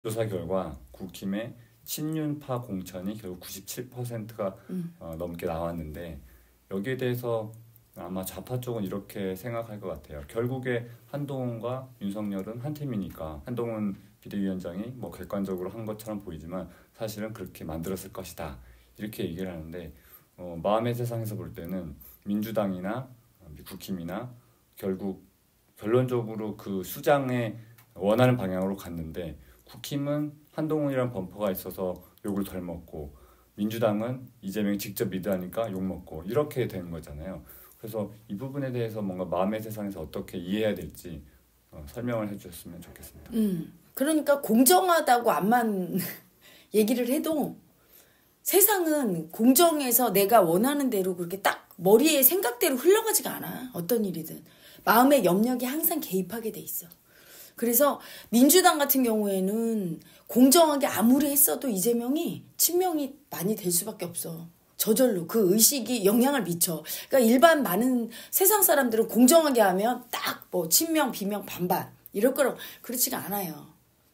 조사 결과 국힘의 친윤파 공천이 결국 97%가 넘게 나왔는데 여기에 대해서 아마 좌파 쪽은 이렇게 생각할 것 같아요. 결국에 한동훈과 윤석열은 한 팀이니까 한동훈 비대위원장이 뭐 객관적으로 한 것처럼 보이지만 사실은 그렇게 만들었을 것이다. 이렇게 얘기를 하는데 마음의 세상에서 볼 때는 민주당이나 국힘이나 결국 결론적으로 그 수장의 원하는 방향으로 갔는데 국힘은 한동훈이란 범퍼가 있어서 욕을 덜 먹고 민주당은 이재명이 직접 리드하니까 욕 먹고 이렇게 된 거잖아요. 그래서 이 부분에 대해서 뭔가 마음의 세상에서 어떻게 이해해야 될지 설명을 해주셨으면 좋겠습니다. 그러니까 공정하다고 암만 얘기를 해도 세상은 공정해서 내가 원하는 대로 그렇게 딱 머리에 생각대로 흘러가지가 않아. 어떤 일이든. 마음의 염력이 항상 개입하게 돼 있어. 그래서 민주당 같은 경우에는 공정하게 아무리 했어도 이재명이 친명이 많이 될 수밖에 없어. 저절로 그 의식이 영향을 미쳐. 그러니까 일반 많은 세상 사람들은 공정하게 하면 딱 뭐 친명, 비명, 반반 이럴 거라고 그렇지가 않아요.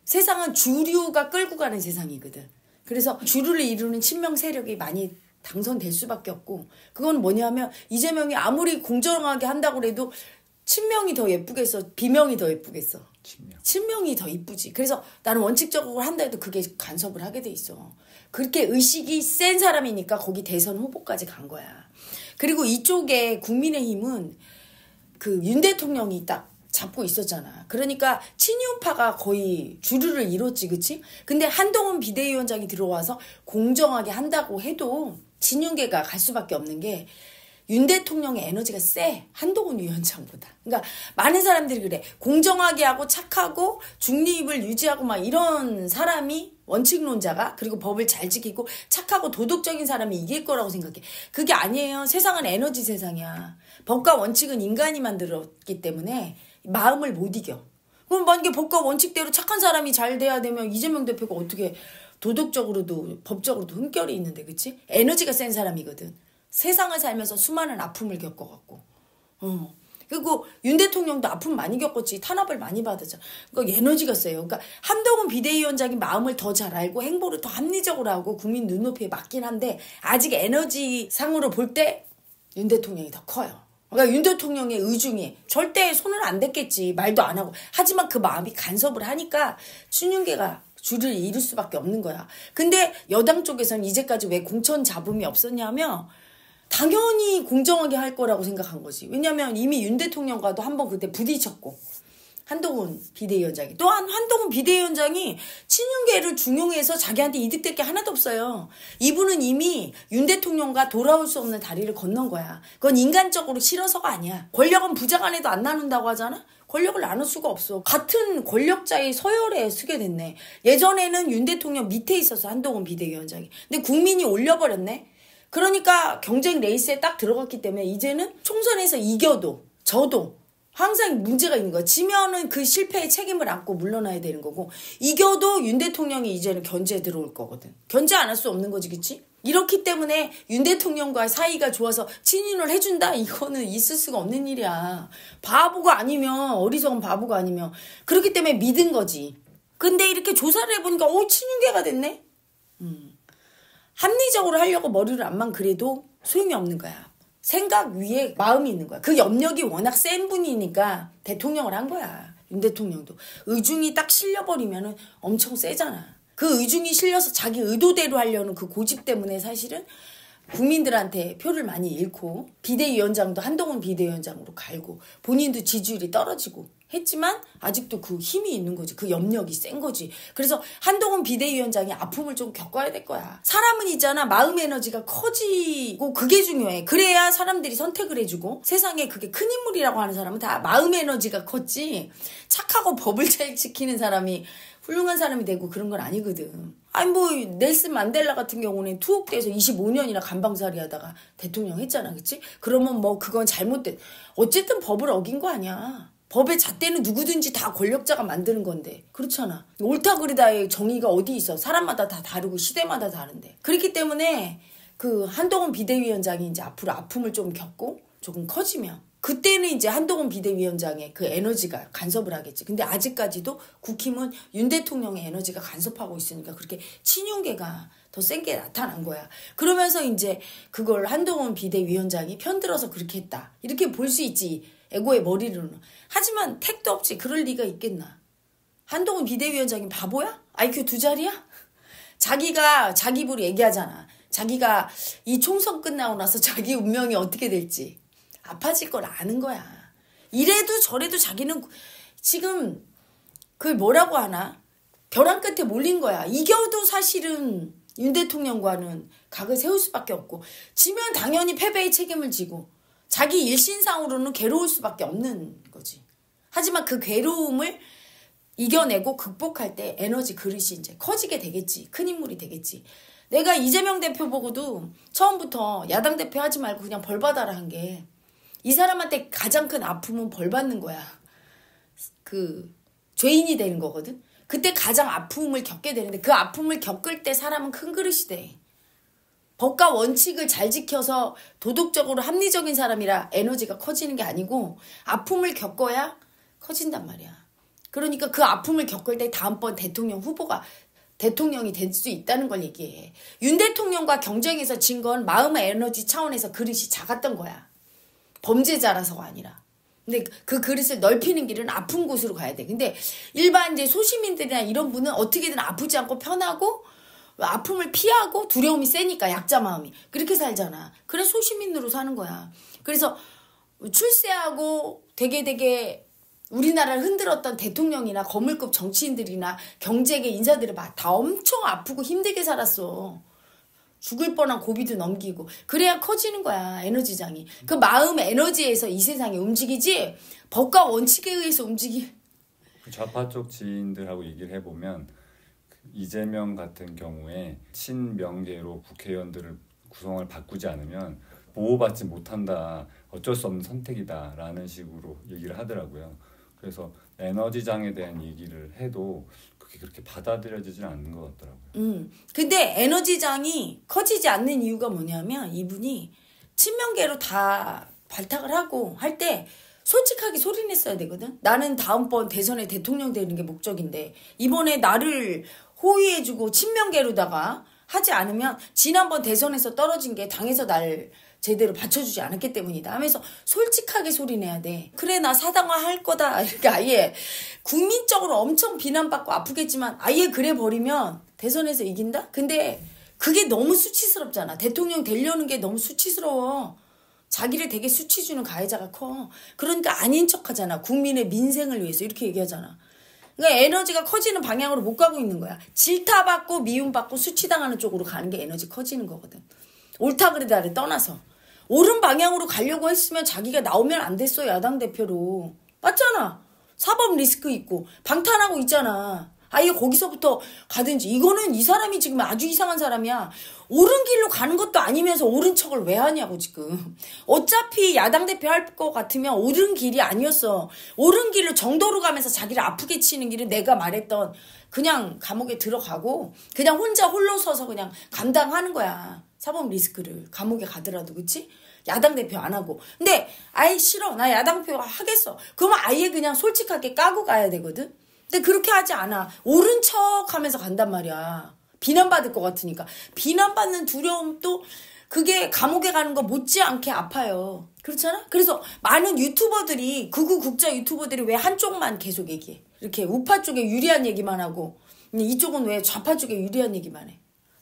세상은 주류가 끌고 가는 세상이거든. 그래서 주류를 이루는 친명 세력이 많이 당선될 수밖에 없고 그건 뭐냐면 이재명이 아무리 공정하게 한다고 해도 친명이 더 예쁘겠어? 비명이 더 예쁘겠어? 친명이 더 이쁘지. 그래서 나는 원칙적으로 한다 해도 그게 간섭을 하게 돼 있어. 그렇게 의식이 센 사람이니까 거기 대선 후보까지 간 거야. 그리고 이쪽에 국민의힘은 그 윤 대통령이 딱 잡고 있었잖아. 그러니까 친윤파가 거의 주류를 이뤘지, 그치? 근데 한동훈 비대위원장이 들어와서 공정하게 한다고 해도 친윤계가 갈 수밖에 없는 게 윤 대통령의 에너지가 세. 한동훈 위원장보다. 그러니까 많은 사람들이 그래. 공정하게 하고 착하고 중립을 유지하고 막 이런 사람이 원칙론자가 그리고 법을 잘 지키고 착하고 도덕적인 사람이 이길 거라고 생각해. 그게 아니에요. 세상은 에너지 세상이야. 법과 원칙은 인간이 만들었기 때문에 마음을 못 이겨. 그럼 만약에 법과 원칙대로 착한 사람이 잘 돼야 되면 이재명 대표가 어떻게 도덕적으로도 법적으로도 흠결이 있는데, 그치? 에너지가 센 사람이거든. 세상을 살면서 수많은 아픔을 겪어갖고. 그리고 윤 대통령도 아픔 많이 겪었지. 탄압을 많이 받았잖아. 그러니까 에너지가 세요. 그러니까 한동훈 비대위원장이 마음을 더 잘 알고 행보를 더 합리적으로 하고 국민 눈높이에 맞긴 한데 아직 에너지 상으로 볼 때 윤 대통령이 더 커요. 그러니까 윤 대통령의 의중이 절대 손을 안 댔겠지. 말도 안 하고. 하지만 그 마음이 간섭을 하니까 친윤계가 줄을 이룰 수밖에 없는 거야. 근데 여당 쪽에서는 이제까지 왜 공천 잡음이 없었냐면 당연히 공정하게 할 거라고 생각한 거지. 왜냐면 이미 윤 대통령과도 한번 그때 부딪혔고 한동훈 비대위원장이 또한 한동훈 비대위원장이 친윤계를 중용해서 자기한테 이득될 게 하나도 없어요. 이분은 이미 윤 대통령과 돌아올 수 없는 다리를 건넌 거야. 그건 인간적으로 싫어서가 아니야. 권력은 부자간에도 안 나눈다고 하잖아. 권력을 나눌 수가 없어. 같은 권력자의 서열에 서게 됐네. 예전에는 윤 대통령 밑에 있어서 한동훈 비대위원장이. 근데 국민이 올려버렸네. 그러니까 경쟁 레이스에 딱 들어갔기 때문에 이제는 총선에서 이겨도 져도 항상 문제가 있는 거야. 지면은 그 실패의 책임을 안고 물러나야 되는 거고 이겨도 윤 대통령이 이제는 견제에 들어올 거거든. 견제 안 할 수 없는 거지, 그치? 이렇기 때문에 윤 대통령과 사이가 좋아서 친윤을 해준다? 이거는 있을 수가 없는 일이야. 바보가 아니면 어리석은 바보가 아니면 그렇기 때문에 믿은 거지. 근데 이렇게 조사를 해보니까 친윤계가 됐네? 합리적으로 하려고 머리를 안만 그래도 소용이 없는 거야. 생각 위에 마음이 있는 거야. 그 염력이 워낙 센 분이니까 대통령을 한 거야. 윤 대통령도. 의중이 딱 실려버리면 엄청 세잖아. 그 의중이 실려서 자기 의도대로 하려는 그 고집 때문에 사실은 국민들한테 표를 많이 잃고 비대위원장도 한동훈 비대위원장으로 갈고 본인도 지지율이 떨어지고 했지만 아직도 그 힘이 있는 거지. 그 염력이 센 거지. 그래서 한동훈 비대위원장이 아픔을 좀 겪어야 될 거야. 사람은 있잖아. 마음 에너지가 커지고 그게 중요해. 그래야 사람들이 선택을 해주고 세상에 그게 큰 인물이라고 하는 사람은 다 마음 에너지가 컸지 착하고 법을 잘 지키는 사람이 훌륭한 사람이 되고 그런 건 아니거든. 아니 뭐 넬슨 만델라 같은 경우는 투옥돼서 25년이나 감방살이 하다가 대통령 했잖아. 그치? 그러면 뭐 그건 잘못된 어쨌든 법을 어긴 거 아니야. 법의 잣대는 누구든지 다 권력자가 만드는 건데 그렇잖아. 옳다 그르다의 정의가 어디 있어. 사람마다 다 다르고 시대마다 다른데. 그렇기 때문에 그 한동훈 비대위원장이 이제 앞으로 아픔을 좀 겪고 조금 커지면 그때는 이제 한동훈 비대위원장의 그 에너지가 간섭을 하겠지. 근데 아직까지도 국힘은 윤 대통령의 에너지가 간섭하고 있으니까 그렇게 친윤계가 더 센 게 나타난 거야. 그러면서 이제 그걸 한동훈 비대위원장이 편들어서 그렇게 했다. 이렇게 볼 수 있지. 에고의 머리로는. 하지만 택도 없지. 그럴 리가 있겠나. 한동훈 비대위원장이 바보야? IQ 2자리야? 자기가 자기 입으로 얘기하잖아. 자기가 이 총선 끝나고 나서 자기 운명이 어떻게 될지 아파질 걸 아는 거야. 이래도 저래도 자기는 지금 그 뭐라고 하나? 벼랑 끝에 몰린 거야. 이겨도 사실은 윤 대통령과는 각을 세울 수밖에 없고 지면 당연히 패배의 책임을 지고 자기 일신상으로는 괴로울 수밖에 없는 거지. 하지만 그 괴로움을 이겨내고 극복할 때 에너지 그릇이 이제 커지게 되겠지. 큰 인물이 되겠지. 내가 이재명 대표 보고도 처음부터 야당 대표 하지 말고 그냥 벌 받아라 한 게 이 사람한테 가장 큰 아픔은 벌 받는 거야. 그 죄인이 되는 거거든. 그때 가장 아픔을 겪게 되는데 그 아픔을 겪을 때 사람은 큰 그릇이 돼. 법과 원칙을 잘 지켜서 도덕적으로 합리적인 사람이라 에너지가 커지는 게 아니고 아픔을 겪어야 커진단 말이야. 그러니까 그 아픔을 겪을 때 다음번 대통령 후보가 대통령이 될 수 있다는 걸 얘기해. 윤 대통령과 경쟁에서 진 건 마음의 에너지 차원에서 그릇이 작았던 거야. 범죄자라서가 아니라. 근데 그 그릇을 넓히는 길은 아픈 곳으로 가야 돼. 근데 일반 이제 소시민들이나 이런 분은 어떻게든 아프지 않고 편하고 아픔을 피하고 두려움이 세니까 약자 마음이. 그렇게 살잖아. 그래 소시민으로 사는 거야. 그래서 출세하고 되게 우리나라를 흔들었던 대통령이나 거물급 정치인들이나 경제계 인사들을 봐. 다 엄청 아프고 힘들게 살았어. 죽을 뻔한 고비도 넘기고. 그래야 커지는 거야. 에너지장이. 그 마음의 에너지에서 이 세상이 움직이지 법과 원칙에 의해서 좌파 쪽 지인들하고 얘기를 해보면 이재명 같은 경우에 친명계로 국회의원들을 구성을 바꾸지 않으면 보호받지 못한다. 어쩔 수 없는 선택이다라는 식으로 얘기를 하더라고요. 그래서 에너지장에 대한 얘기를 해도 그게 그렇게 받아들여지지는 않는 것 같더라고요. 근데 에너지장이 커지지 않는 이유가 뭐냐면 이분이 친명계로 다 발탁을 하고 할 때 솔직하게 소리냈어야 되거든. 나는 다음번 대선에 대통령 되는 게 목적인데 이번에 나를 호위해주고 친명계로다가 하지 않으면 지난번 대선에서 떨어진 게 당에서 날 제대로 받쳐주지 않았기 때문이다 하면서 솔직하게 소리내야 돼. 그래 나 사당화 할 거다. 이렇게 아예 국민적으로 엄청 비난받고 아프겠지만 아예 그래 버리면 대선에서 이긴다? 근데 그게 너무 수치스럽잖아. 대통령 되려는 게 너무 수치스러워. 자기를 되게 수치 주는 가해자가 커. 그러니까 아닌 척하잖아. 국민의 민생을 위해서 이렇게 얘기하잖아. 그러니까 에너지가 커지는 방향으로 못 가고 있는 거야. 질타받고 미움받고 수치당하는 쪽으로 가는 게 에너지 커지는 거거든. 옳다 그르다를 떠나서. 옳은 방향으로 가려고 했으면 자기가 나오면 안 됐어. 야당 대표로. 맞잖아. 사법 리스크 있고 방탄하고 있잖아. 아예 거기서부터 가든지. 이거는 이 사람이 지금 아주 이상한 사람이야. 옳은 길로 가는 것도 아니면서 옳은 척을 왜 하냐고 지금. 어차피 야당 대표 할 것 같으면 옳은 길이 아니었어. 옳은 길로 정도로 가면서 자기를 아프게 치는 길은 내가 말했던 그냥 감옥에 들어가고 그냥 혼자 홀로 서서 그냥 감당하는 거야. 사법 리스크를. 감옥에 가더라도. 그치? 야당 대표 안 하고. 근데 아예 싫어. 나 야당 대표 하겠어. 그러면 아예 그냥 솔직하게 까고 가야 되거든. 근데 그렇게 하지 않아. 옳은 척 하면서 간단 말이야. 비난받을 것 같으니까. 비난받는 두려움도 그게 감옥에 가는 거 못지않게 아파요. 그렇잖아? 그래서 많은 유튜버들이 극우 국자 유튜버들이 왜 한쪽만 계속 얘기해. 이렇게 우파 쪽에 유리한 얘기만 하고 이쪽은 왜 좌파 쪽에 유리한 얘기만 해.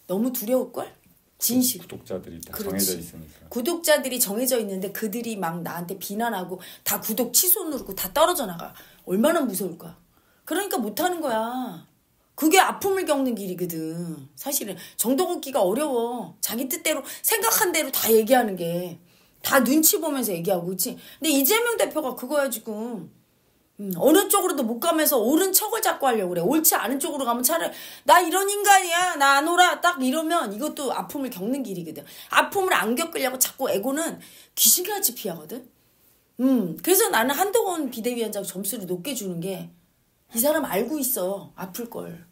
너무 두려울걸? 진실. 구독자들이 다 그렇지. 정해져 있으니까. 구독자들이 정해져 있는데 그들이 막 나한테 비난하고 다 구독 취소 누르고 다 떨어져 나가. 얼마나 무서울까. 그러니까 못하는 거야. 그게 아픔을 겪는 길이거든. 사실은 정도 걷기가 어려워. 자기 뜻대로 생각한 대로 다 얘기하는 게. 다 눈치 보면서 얘기하고 그렇지. 근데 이재명 대표가 그거야 지금. 어느 쪽으로도 못 가면서 옳은 척을 자꾸 하려고 그래. 옳지 않은 쪽으로 가면 차라리 나 이런 인간이야. 나 안 오라. 딱 이러면 이것도 아픔을 겪는 길이거든. 아픔을 안 겪으려고 자꾸 에고는 귀신같이 피하거든. 그래서 나는 한동훈 비대위원장 점수를 높게 주는 게 이 사람 알고 있어. 아플 걸.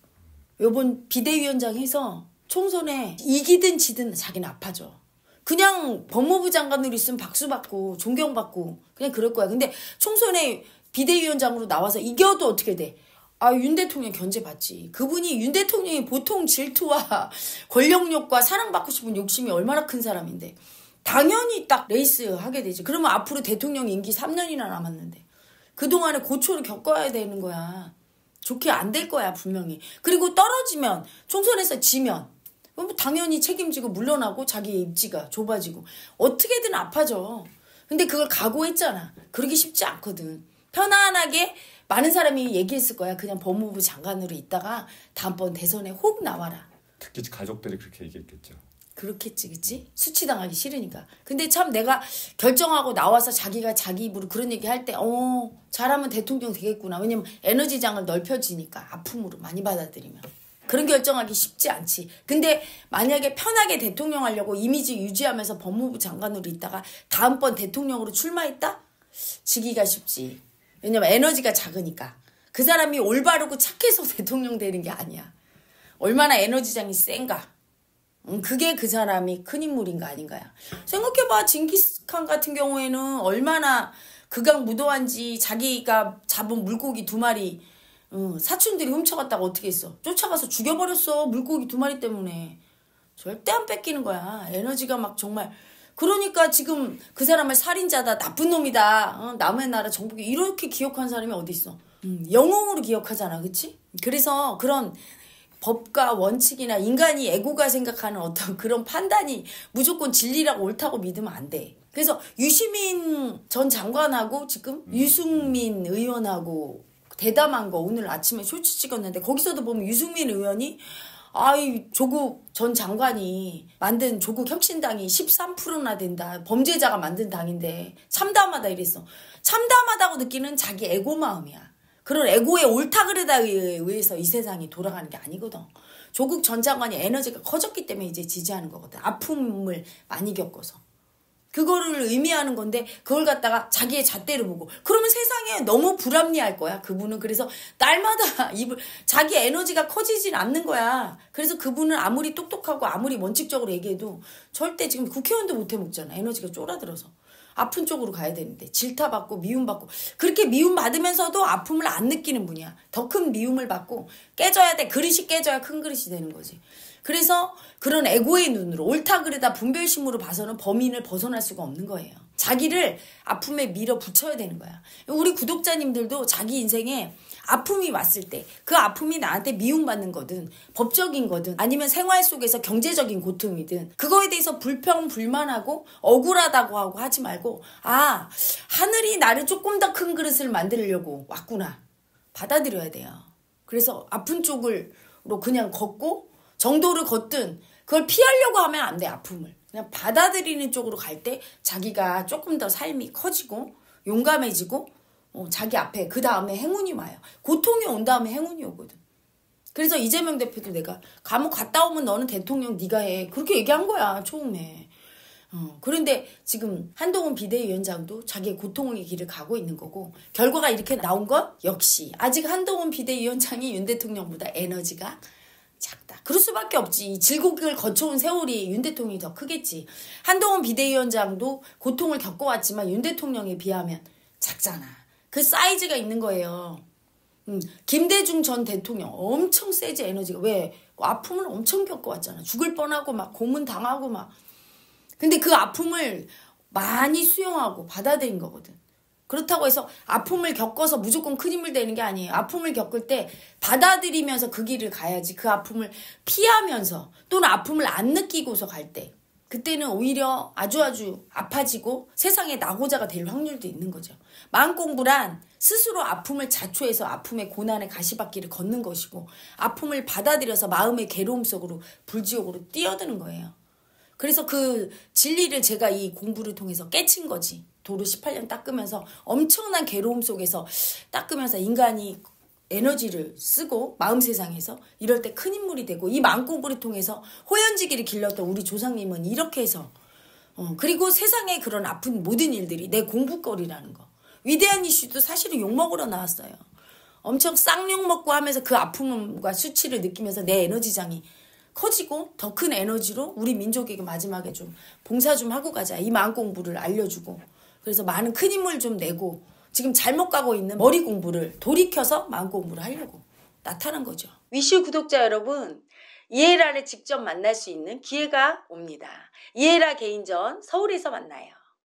요번 비대위원장 해서 총선에 이기든 지든 자기는 아파져. 그냥 법무부 장관으로 있으면 박수 받고 존경받고 그냥 그럴 거야. 근데 총선에 비대위원장으로 나와서 이겨도 어떻게 돼? 아, 윤 대통령 견제받지. 그분이 윤 대통령이 보통 질투와 권력욕과 사랑받고 싶은 욕심이 얼마나 큰 사람인데 당연히 딱 레이스 하게 되지. 그러면 앞으로 대통령 임기 3년이나 남았는데 그동안에 고초를 겪어야 되는 거야. 좋게 안 될 거야 분명히. 그리고 떨어지면 총선에서 지면 그럼 당연히 책임지고 물러나고 자기의 입지가 좁아지고 어떻게든 아파져. 근데 그걸 각오했잖아. 그러기 쉽지 않거든. 편안하게 많은 사람이 얘기했을 거야. 그냥 법무부 장관으로 있다가 다음번 대선에 혹 나와라. 특히 가족들이 그렇게 얘기했겠죠. 그렇겠지, 그치? 수치당하기 싫으니까. 근데 참 내가 결정하고 나와서 자기가 자기 입으로 그런 얘기 할 때, 잘하면 대통령 되겠구나. 왜냐면 에너지장을 넓혀지니까 아픔으로 많이 받아들이면. 그런 결정하기 쉽지 않지. 근데 만약에 편하게 대통령 하려고 이미지 유지하면서 법무부 장관으로 있다가 다음번 대통령으로 출마했다? 지기가 쉽지. 왜냐면 에너지가 작으니까. 그 사람이 올바르고 착해서 대통령 되는 게 아니야. 얼마나 에너지장이 센가. 그게 그 사람이 큰 인물인가 아닌가야. 생각해봐. 징기스칸 같은 경우에는 얼마나 극악무도한지 자기가 잡은 물고기 2마리 사촌들이 훔쳐갔다가 어떻게 했어. 쫓아가서 죽여버렸어. 물고기 2마리 때문에. 절대 안 뺏기는 거야. 에너지가 막 정말. 그러니까 지금 그 사람을 살인자다, 나쁜 놈이다, 남의 나라 정복이 이렇게 기억한 사람이 어디 있어. 영웅으로 기억하잖아. 그치? 그래서 그런 법과 원칙이나 인간이 에고가 생각하는 어떤 그런 판단이 무조건 진리라고 옳다고 믿으면 안 돼. 그래서 유시민 전 장관하고 지금 유승민 의원하고 대담한 거 오늘 아침에 쇼츠 찍었는데 거기서도 보면 유승민 의원이 조국 전 장관이 만든 조국 혁신당이 13%나 된다. 범죄자가 만든 당인데 참담하다 이랬어. 참담하다고 느끼는 자기 에고 마음이야. 그런 에고의 옳다 그르다에 의해서 이 세상이 돌아가는 게 아니거든. 조국 전 장관이 에너지가 커졌기 때문에 이제 지지하는 거거든. 아픔을 많이 겪어서. 그거를 의미하는 건데 그걸 갖다가 자기의 잣대로 보고 그러면 세상에 너무 불합리할 거야. 그분은 그래서 날마다 자기 에너지가 커지진 않는 거야. 그래서 그분은 아무리 똑똑하고 아무리 원칙적으로 얘기해도 절대 지금 국회의원도 못 해먹잖아. 에너지가 쫄아들어서. 아픈 쪽으로 가야 되는데 질타받고 미움받고 그렇게 미움받으면서도 아픔을 안 느끼는 분이야. 더 큰 미움을 받고 깨져야 돼. 그릇이 깨져야 큰 그릇이 되는 거지. 그래서 그런 에고의 눈으로 옳다 그르다 분별심으로 봐서는 범인을 벗어날 수가 없는 거예요. 자기를 아픔에 밀어붙여야 되는 거야. 우리 구독자님들도 자기 인생에 아픔이 왔을 때 그 아픔이 나한테 미움받는 거든 법적인 거든 아니면 생활 속에서 경제적인 고통이든 그거에 대해서 불평불만하고 억울하다고 하고 하지 말고 하늘이 나를 조금 더 큰 그릇을 만들려고 왔구나. 받아들여야 돼요. 그래서 아픈 쪽으로 그냥 걷고 정도를 걷든 그걸 피하려고 하면 안 돼. 아픔을. 그냥 받아들이는 쪽으로 갈 때 자기가 조금 더 삶이 커지고 용감해지고 자기 앞에 그 다음에 행운이 와요. 고통이 온 다음에 행운이 오거든. 그래서 이재명 대표도 내가 감옥 갔다 오면 너는 대통령 네가 해. 그렇게 얘기한 거야 처음에. 그런데 지금 한동훈 비대위원장도 자기의 고통의 길을 가고 있는 거고 결과가 이렇게 나온 건 역시 아직 한동훈 비대위원장이 윤 대통령보다 에너지가 작다. 그럴 수밖에 없지. 질곡을 거쳐온 세월이 윤 대통령이 더 크겠지. 한동훈 비대위원장도 고통을 겪어왔지만 윤 대통령에 비하면 작잖아. 그 사이즈가 있는 거예요. 김대중 전 대통령 엄청 세지 에너지가. 왜? 아픔을 엄청 겪어왔잖아. 죽을 뻔하고 막 고문 당하고 막. 근데 그 아픔을 많이 수용하고 받아들인 거거든. 그렇다고 해서 아픔을 겪어서 무조건 큰 힘을 되는 게 아니에요. 아픔을 겪을 때 받아들이면서 그 길을 가야지. 그 아픔을 피하면서 또는 아픔을 안 느끼고서 갈 때 그때는 오히려 아주 아파지고 세상에 낙오자가 될 확률도 있는 거죠. 마음공부란 스스로 아픔을 자초해서 아픔의 고난의 가시밭길을 걷는 것이고 아픔을 받아들여서 마음의 괴로움 속으로 불지옥으로 뛰어드는 거예요. 그래서 그 진리를 제가 이 공부를 통해서 깨친 거지. 도로 18년 닦으면서 엄청난 괴로움 속에서 닦으면서 인간이 에너지를 쓰고 마음 세상에서 이럴 때 큰 인물이 되고 이 마음공부를 통해서 호연지기를 길렀던 우리 조상님은 이렇게 해서 그리고 세상에 그런 아픈 모든 일들이 내 공부거리라는 거. 위대한 이슈도 사실은 욕먹으러 나왔어요. 엄청 쌍욕 먹고 하면서 그 아픔과 수치를 느끼면서 내 에너지장이 커지고 더 큰 에너지로 우리 민족에게 마지막에 좀 봉사 좀 하고 가자. 이 마음 공부를 알려주고 그래서 많은 큰 힘을 좀 내고 지금 잘못 가고 있는 머리 공부를 돌이켜서 마음 공부를 하려고 나타난 거죠. 위슈 구독자 여러분, 이에라를 직접 만날 수 있는 기회가 옵니다. 이에라 개인전 서울에서 만나요.